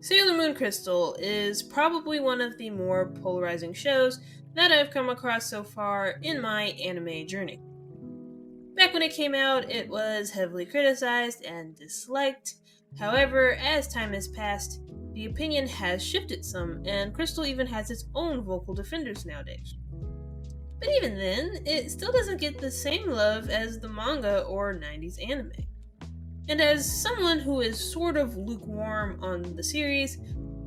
Sailor Moon Crystal is probably one of the more polarizing shows that I've come across so far in my anime journey. Back when it came out, it was heavily criticized and disliked. However, as time has passed, the opinion has shifted some, and Crystal even has its own vocal defenders nowadays. But even then, it still doesn't get the same love as the manga or 90s anime. And as someone who is sort of lukewarm on the series,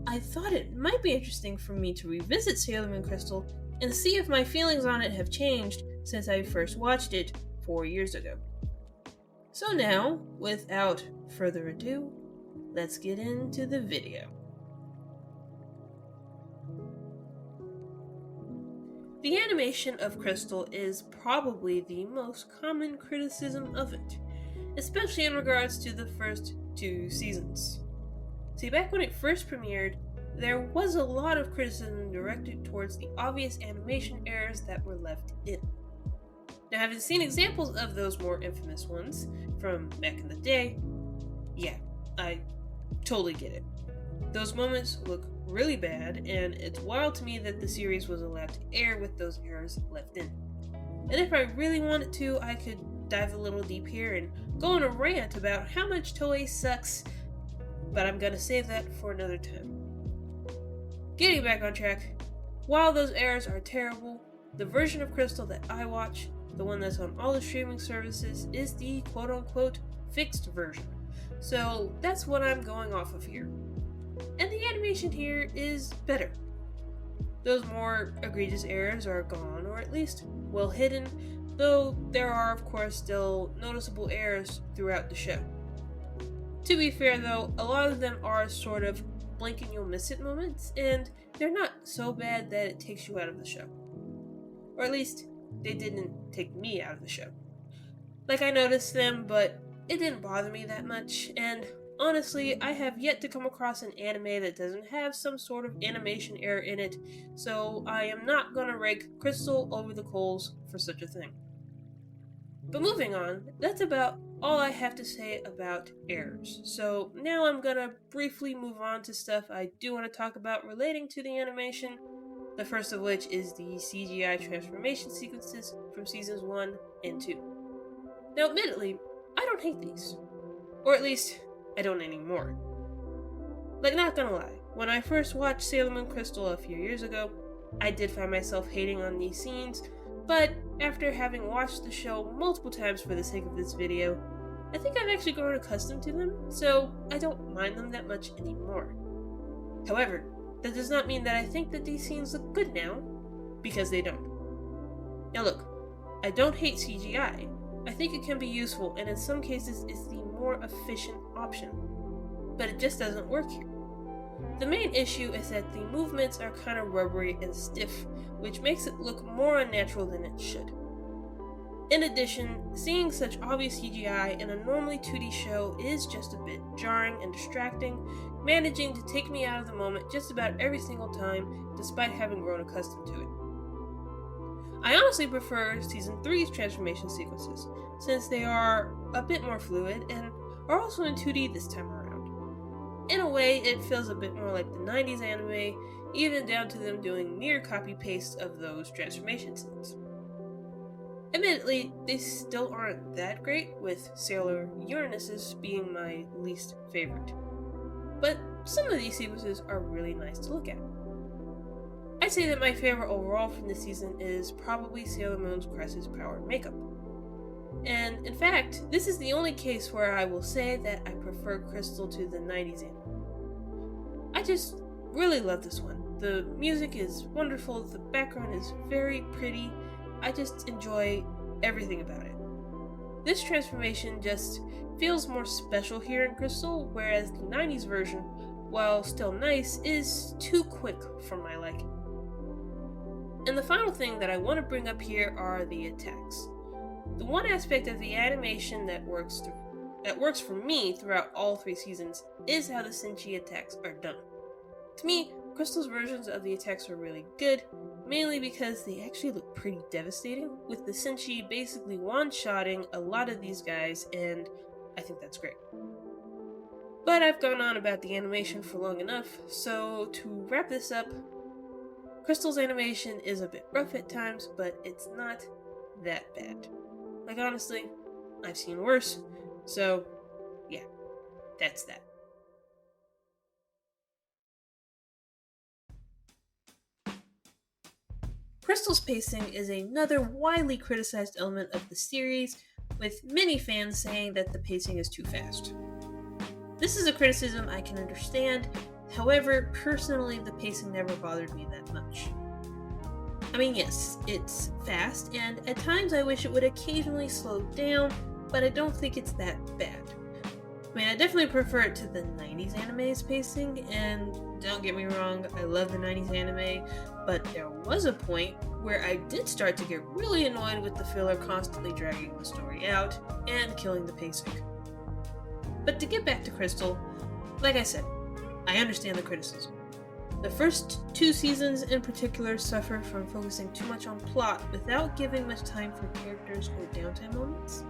I thought it might be interesting for me to revisit Sailor Moon Crystal and see if my feelings on it have changed since I first watched it 4 years ago. So now, without further ado, let's get into the video. The animation of Crystal is probably the most common criticism of it, especially in regards to the first 2 seasons. See, back when it first premiered, there was a lot of criticism directed towards the obvious animation errors that were left in. Now, having seen examples of those more infamous ones from back in the day, yeah, I totally get it. Those moments look really bad, and it's wild to me that the series was allowed to air with those errors left in. And if I really wanted to, I could dive a little deep here and go on a rant about how much Toei sucks, but I'm gonna save that for another time. Getting back on track, while those errors are terrible, the version of Crystal that I watch, the one that's on all the streaming services, is the quote-unquote fixed version. So that's what I'm going off of here. And the animation here is better. Those more egregious errors are gone, or at least well hidden, though there are of course still noticeable errors throughout the show. To be fair though, a lot of them are sort of blink and you'll miss it moments, and they're not so bad that it takes you out of the show. Or at least, they didn't take me out of the show. Like, I noticed them, but it didn't bother me that much, and honestly, I have yet to come across an anime that doesn't have some sort of animation error in it, so I am not gonna rake Crystal over the coals for such a thing. But moving on, that's about all I have to say about errors. So now I'm gonna briefly move on to stuff I do want to talk about relating to the animation. The first of which is the CGI transformation sequences from seasons 1 and 2. Now, admittedly, I don't hate these. Or at least, I don't anymore. Like, not gonna lie, when I first watched Sailor Moon Crystal a few years ago, I did find myself hating on these scenes, but after having watched the show multiple times for the sake of this video, I think I've actually grown accustomed to them, so I don't mind them that much anymore. However, that does not mean that I think that these scenes look good now, because they don't. Now look, I don't hate CGI. I think it can be useful, and in some cases it's the more efficient option. But it just doesn't work here. The main issue is that the movements are kind of rubbery and stiff, which makes it look more unnatural than it should. In addition, seeing such obvious CGI in a normally 2D show is just a bit jarring and distracting, managing to take me out of the moment just about every single time, despite having grown accustomed to it. I honestly prefer Season 3's transformation sequences, since they are a bit more fluid and are also in 2D this time around. In a way, it feels a bit more like the 90s anime, even down to them doing near copy-paste of those transformation scenes. Admittedly, they still aren't that great, with Sailor Uranus being my least favorite. But some of these sequences are really nice to look at. I'd say that my favorite overall from this season is probably Sailor Moon's Crisis Power makeup. And in fact, this is the only case where I will say that I prefer Crystal to the 90s anime. I just really love this one. The music is wonderful, the background is very pretty, I just enjoy everything about it. This transformation just feels more special here in Crystal, whereas the 90s version, while still nice, is too quick for my liking. And the final thing that I want to bring up here are the attacks. The one aspect of the animation that works for me throughout all 3 seasons is how the Senshi attacks are done. To me, Crystal's versions of the attacks are really good, mainly because they actually look pretty devastating, with the Senshi basically one-shotting a lot of these guys, and I think that's great. But I've gone on about the animation for long enough, so to wrap this up, Crystal's animation is a bit rough at times, but it's not that bad. Like, honestly, I've seen worse, so yeah, that's that. Crystal's pacing is another widely criticized element of the series, with many fans saying that the pacing is too fast. This is a criticism I can understand, however, personally, the pacing never bothered me that much. I mean, yes, it's fast, and at times I wish it would occasionally slow down, but I don't think it's that bad. I mean, I definitely prefer it to the 90s anime's pacing, and don't get me wrong, I love the 90s anime, but there was a point where I did start to get really annoyed with the filler constantly dragging the story out and killing the pacing. But to get back to Crystal, like I said, I understand the criticism. The first 2 seasons in particular suffer from focusing too much on plot without giving much time for characters or downtime moments.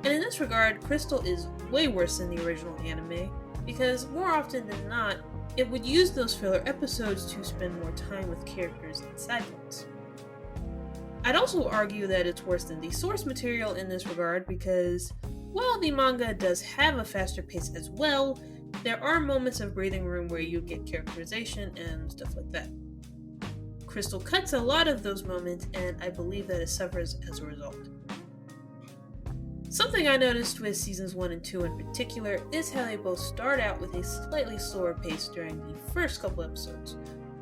And in this regard, Crystal is way worse than the original anime, because more often than not, it would use those filler episodes to spend more time with characters and side plots. I'd also argue that it's worse than the source material in this regard because, while the manga does have a faster pace as well, there are moments of breathing room where you get characterization and stuff like that. Crystal cuts a lot of those moments, and I believe that it suffers as a result. Something I noticed with seasons 1 and 2 in particular is how they both start out with a slightly slower pace during the first couple episodes,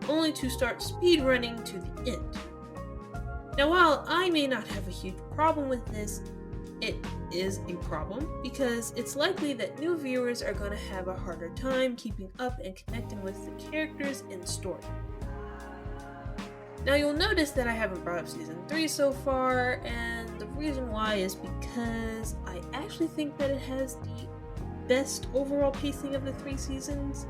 only to start speedrunning to the end. Now, while I may not have a huge problem with this, it is a problem because it's likely that new viewers are going to have a harder time keeping up and connecting with the characters in the story. Now, you'll notice that I haven't brought up season 3 so far, and the reason why is because I actually think that it has the best overall pacing of the 3 seasons.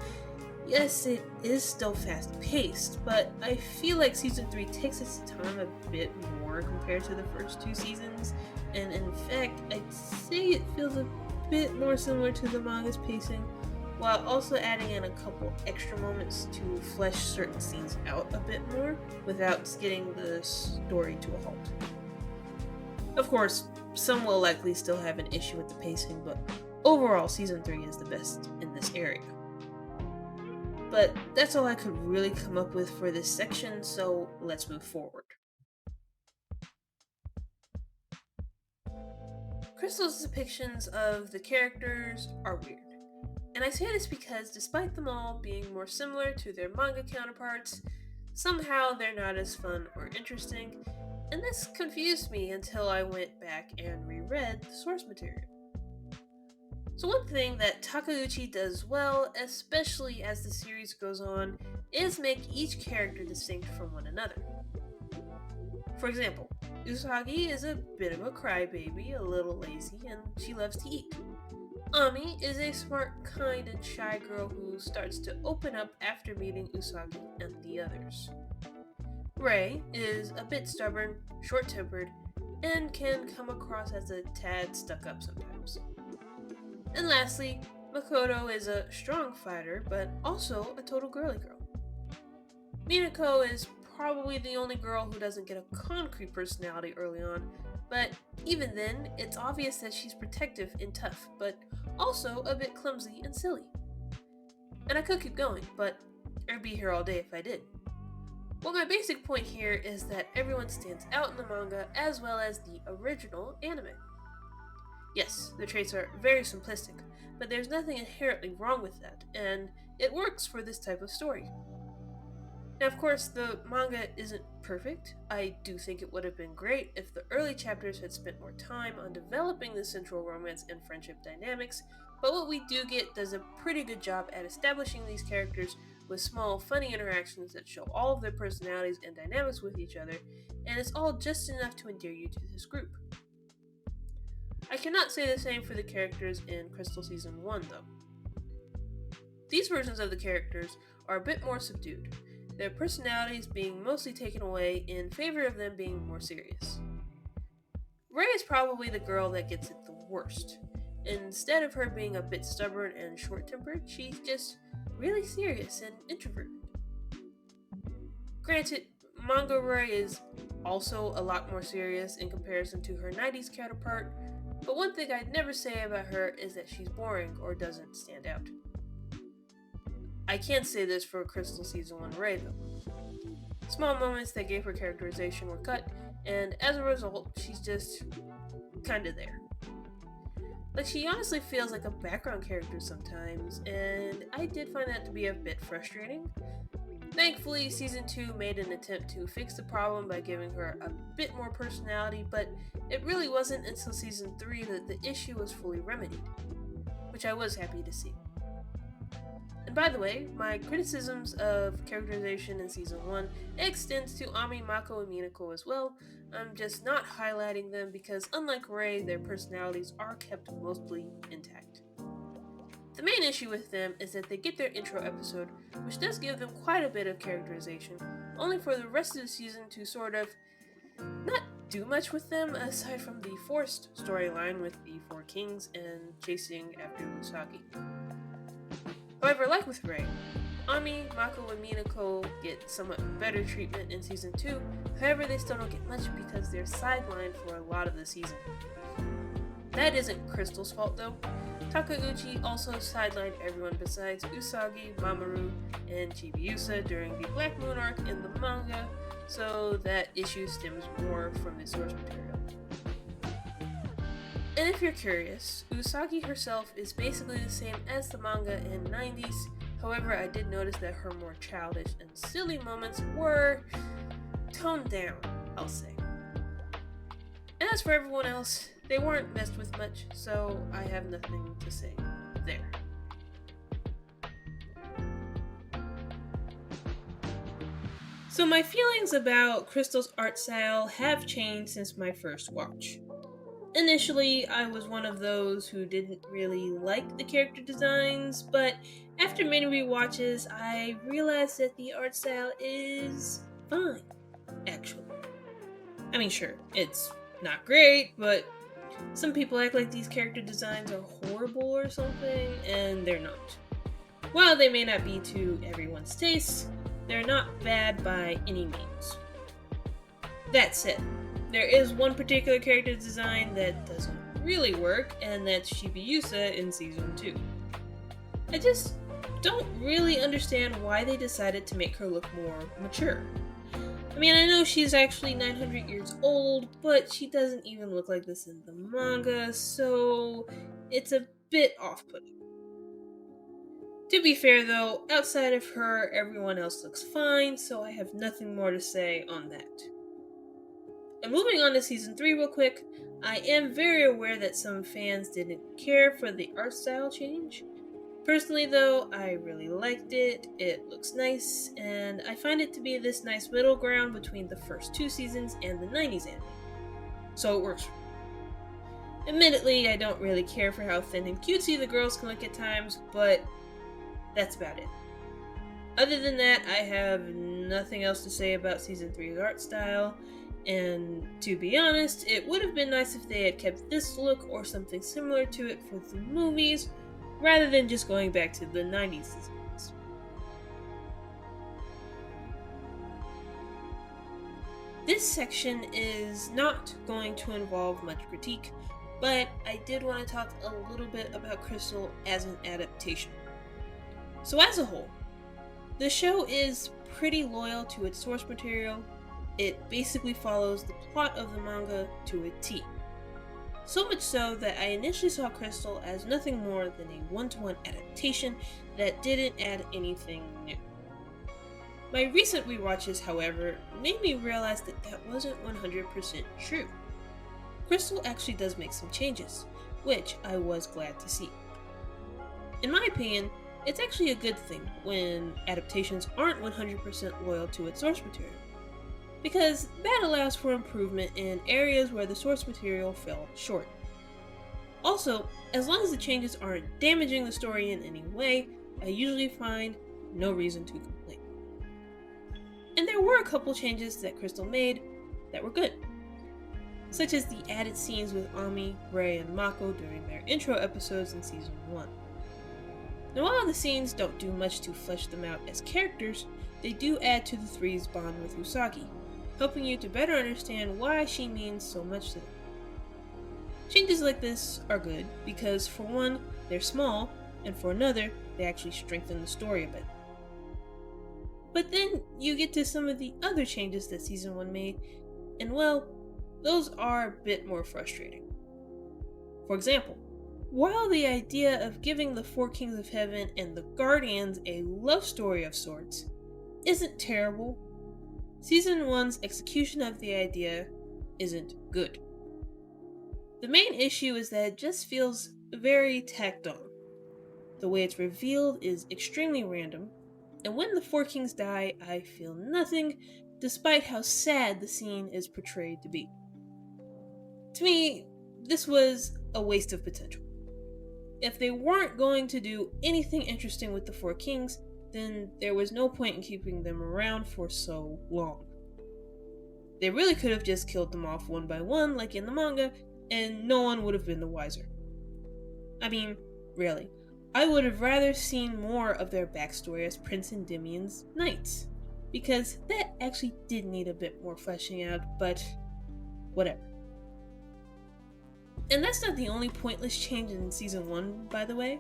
Yes, it is still fast paced, but I feel like season 3 takes its time a bit more compared to the first 2 seasons, and in fact, I'd say it feels a bit more similar to the manga's pacing, while also adding in a couple extra moments to flesh certain scenes out a bit more without skidding the story to a halt. Of course, some will likely still have an issue with the pacing, but overall, season 3 is the best in this area. But that's all I could really come up with for this section, so let's move forward. Crystal's depictions of the characters are weird. And I say this because despite them all being more similar to their manga counterparts, somehow they're not as fun or interesting, and this confused me until I went back and reread the source material. So one thing that Takeuchi does well, especially as the series goes on, is make each character distinct from one another. For example, Usagi is a bit of a crybaby, a little lazy, and she loves to eat. Ami is a smart, kind, and shy girl who starts to open up after meeting Usagi and the others. Rei is a bit stubborn, short-tempered, and can come across as a tad stuck-up sometimes. And lastly, Makoto is a strong fighter, but also a total girly girl. Minako is probably the only girl who doesn't get a concrete personality early on, but even then, it's obvious that she's protective and tough, but also a bit clumsy and silly. And I could keep going, but I'd be here all day if I did. Well, my basic point here is that everyone stands out in the manga as well as the original anime. Yes, the traits are very simplistic, but there's nothing inherently wrong with that, and it works for this type of story. Now, of course, the manga isn't perfect. I do think it would have been great if the early chapters had spent more time on developing the central romance and friendship dynamics, but what we do get does a pretty good job at establishing these characters with small, funny interactions that show all of their personalities and dynamics with each other, and it's all just enough to endear you to this group. I cannot say the same for the characters in Crystal Season 1, though. These versions of the characters are a bit more subdued, their personalities being mostly taken away in favor of them being more serious. Rei is probably the girl that gets it the worst, instead of her being a bit stubborn and short-tempered, she's just really serious and introverted. Granted, Manga Ray is also a lot more serious in comparison to her 90s counterpart, but one thing I'd never say about her is that she's boring or doesn't stand out. I can't say this for Crystal Season 1 Ray though. Small moments that gave her characterization were cut, and as a result, she's just kinda there. Like, she honestly feels like a background character sometimes, and I did find that to be a bit frustrating. Thankfully, Season 2 made an attempt to fix the problem by giving her a bit more personality, but it really wasn't until Season 3 that the issue was fully remedied, which I was happy to see. And by the way, my criticisms of characterization in Season 1 extends to Ami, Mako, and Minako as well. I'm just not highlighting them because, unlike Ray, their personalities are kept mostly intact. The main issue with them is that they get their intro episode, which does give them quite a bit of characterization, only for the rest of the season to sort of not do much with them aside from the forced storyline with the Four Kings and chasing after Usagi. However, like with Ray, Ami, Mako, and Minako get somewhat better treatment in Season 2, however they still don't get much because they're sidelined for a lot of the season. That isn't Crystal's fault though. Takeuchi also sidelined everyone besides Usagi, Mamoru, and Chibiusa during the Black Moon arc in the manga, so that issue stems more from the source material. And if you're curious, Usagi herself is basically the same as the manga in 90s, however I did notice that her more childish and silly moments were toned down, I'll say. And as for everyone else, they weren't messed with much, so I have nothing to say there. So my feelings about Crystal's art style have changed since my first watch. Initially, I was one of those who didn't really like the character designs, but after many rewatches, I realized that the art style is fine, actually. I mean, sure, it's not great, but some people act like these character designs are horrible or something, and they're not. While they may not be to everyone's taste, they're not bad by any means. That said, there is one particular character design that doesn't really work, and that's Chibiusa in Season 2. I just don't really understand why they decided to make her look more mature. I mean, I know she's actually 900 years old, but she doesn't even look like this in the manga, so it's a bit off-putting. To be fair though, outside of her, everyone else looks fine, so I have nothing more to say on that. And moving on to Season 3 real quick, I am very aware that some fans didn't care for the art style change. Personally though, I really liked it, it looks nice, and I find it to be this nice middle ground between the first two seasons and the 90s anime. So it works for me. Admittedly, I don't really care for how thin and cutesy the girls can look at times, but that's about it. Other than that, I have nothing else to say about Season 3's art style, and to be honest, it would have been nice if they had kept this look or something similar to it for the movies, rather than just going back to the 90s seasons. This section is not going to involve much critique, but I did want to talk a little bit about Crystal as an adaptation. So as a whole, the show is pretty loyal to its source material. It basically follows the plot of the manga to a T. So much so that I initially saw Crystal as nothing more than a one-to-one adaptation that didn't add anything new. My recent rewatches, however, made me realize that that wasn't 100% true. Crystal actually does make some changes, which I was glad to see. In my opinion, it's actually a good thing when adaptations aren't 100% loyal to its source material, because that allows for improvement in areas where the source material fell short. Also, as long as the changes aren't damaging the story in any way, I usually find no reason to complain. And there were a couple changes that Crystal made that were good. such as the added scenes with Ami, Rei, and Mako during their intro episodes in Season 1. Now, while the scenes don't do much to flesh them out as characters, they do add to the three's bond with Usagi, helping you to better understand why she means so much to them. Changes like this are good because, for one, they're small, and for another, they actually strengthen the story a bit. But then you get to some of the other changes that Season 1 made, and well, those are a bit more frustrating. For example, while the idea of giving the Four Kings of Heaven and the Guardians a love story of sorts isn't terrible, Season 1's execution of the idea isn't good. The main issue is that it just feels very tacked on. The way it's revealed is extremely random, and when the Four Kings die, I feel nothing, despite how sad the scene is portrayed to be. To me, this was a waste of potential. If they weren't going to do anything interesting with the Four Kings, then there was no point in keeping them around for so long. They really could have just killed them off one by one, like in the manga, and no one would have been the wiser. I mean, really, I would have rather seen more of their backstory as Prince Endymion's knights, because that actually did need a bit more fleshing out, but whatever. And that's not the only pointless change in Season 1, by the way.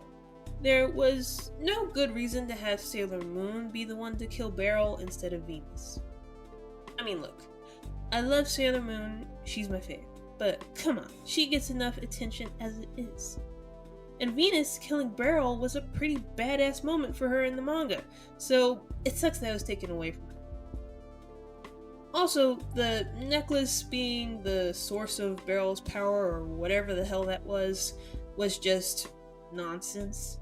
There was no good reason to have Sailor Moon be the one to kill Beryl instead of Venus. I mean, look, I love Sailor Moon, she's my fave, but come on, she gets enough attention as it is. And Venus killing Beryl was a pretty badass moment for her in the manga, so it sucks that it was taken away from her. Also, the necklace being the source of Beryl's power, or whatever the hell that was just nonsense.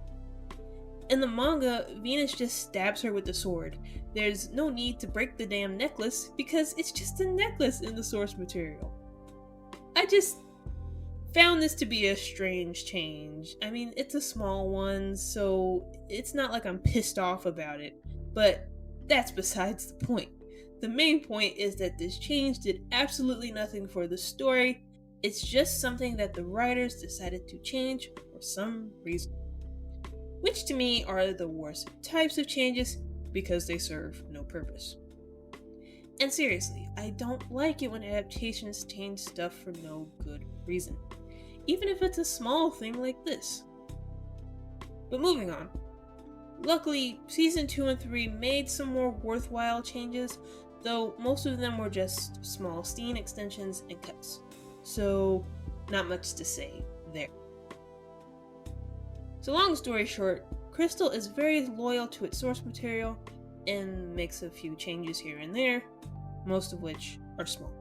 In the manga, Venus just stabs her with the sword. There's no need to break the damn necklace, because it's just a necklace in the source material. I just found this to be a strange change. I mean, it's a small one, so it's not like I'm pissed off about it, but that's besides the point. The main point is that this change did absolutely nothing for the story. It's just something that the writers decided to change for some reason. Which to me are the worst types of changes because they serve no purpose. And seriously, I don't like it when adaptations change stuff for no good reason, even if it's a small thing like this. But moving on. Luckily, Season 2 and 3 made some more worthwhile changes, though most of them were just small scene extensions and cuts. So, not much to say there. So long story short, Crystal is very loyal to its source material and makes a few changes here and there, most of which are small.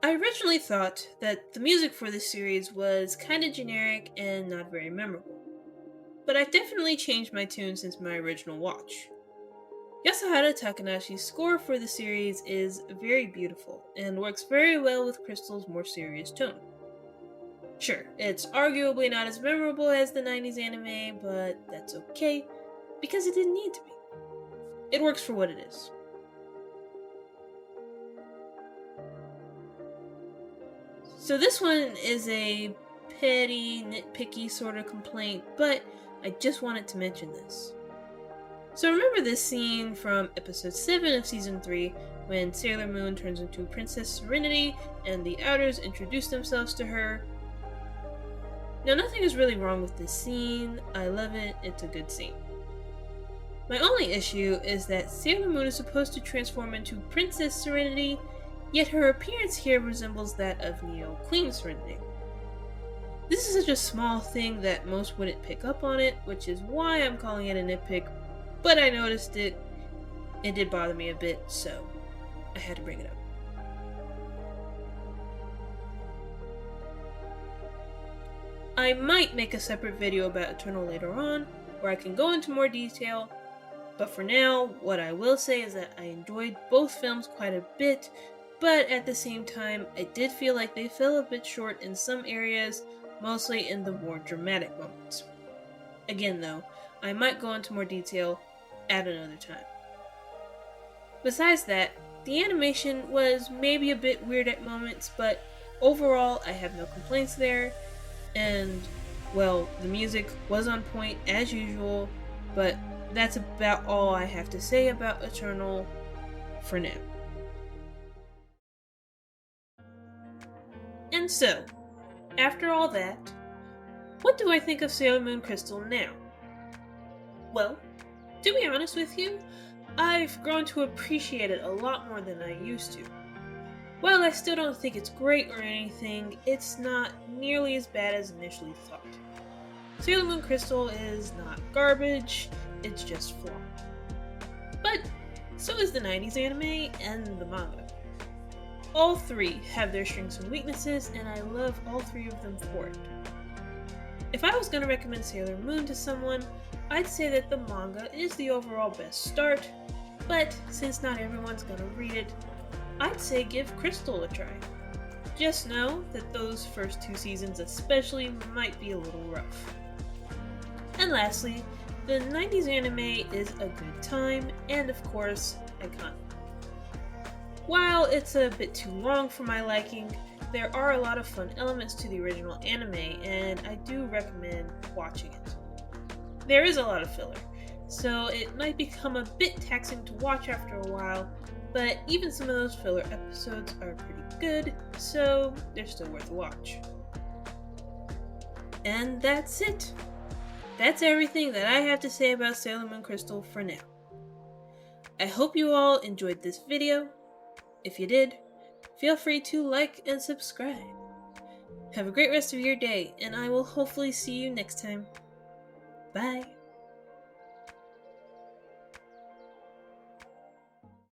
I originally thought that the music for this series was kinda generic and not very memorable, but I've definitely changed my tune since my original watch. Yasuhara Takanashi's score for the series is very beautiful and works very well with Crystal's more serious tone. Sure, it's arguably not as memorable as the 90s anime, but that's okay, because it didn't need to be. It works for what it is. So this one is a petty, nitpicky sort of complaint, but I just wanted to mention this. So remember this scene from episode 7 of season 3 when Sailor Moon turns into Princess Serenity and the Outers introduce themselves to her? Now nothing is really wrong with this scene, I love it, it's a good scene. My only issue is that Sailor Moon is supposed to transform into Princess Serenity, yet her appearance here resembles that of Neo Queen Serenity. This is such a small thing that most wouldn't pick up on it, which is why I'm calling it a nitpick, but I noticed it did bother me a bit, so I had to bring it up. I might make a separate video about Eternal later on, where I can go into more detail, but for now, what I will say is that I enjoyed both films quite a bit, but at the same time, I did feel like they fell a bit short in some areas, mostly in the more dramatic moments. Again though, I might go into more detail at another time. Besides that, the animation was maybe a bit weird at moments, but overall I have no complaints there, and well, the music was on point as usual, but that's about all I have to say about Eternal for now. And so, after all that, what do I think of Sailor Moon Crystal now? Well, to be honest with you, I've grown to appreciate it a lot more than I used to. While I still don't think it's great or anything, it's not nearly as bad as initially thought. Sailor Moon Crystal is not garbage, it's just flawed. But so is the 90s anime and the manga. All three have their strengths and weaknesses, and I love all three of them for it. If I was going to recommend Sailor Moon to someone, I'd say that the manga is the overall best start, but since not everyone's going to read it, I'd say give Crystal a try. Just know that those first 2 seasons especially might be a little rough. And lastly, the 90s anime is a good time, and of course, iconic. While it's a bit too long for my liking, there are a lot of fun elements to the original anime, and I do recommend watching it. There is a lot of filler, so it might become a bit taxing to watch after a while, but even some of those filler episodes are pretty good, so they're still worth a watch. And that's it. That's everything that I have to say about Sailor Moon Crystal for now. I hope you all enjoyed this video. If you did, feel free to like and subscribe. Have a great rest of your day, and I will hopefully see you next time. Bye.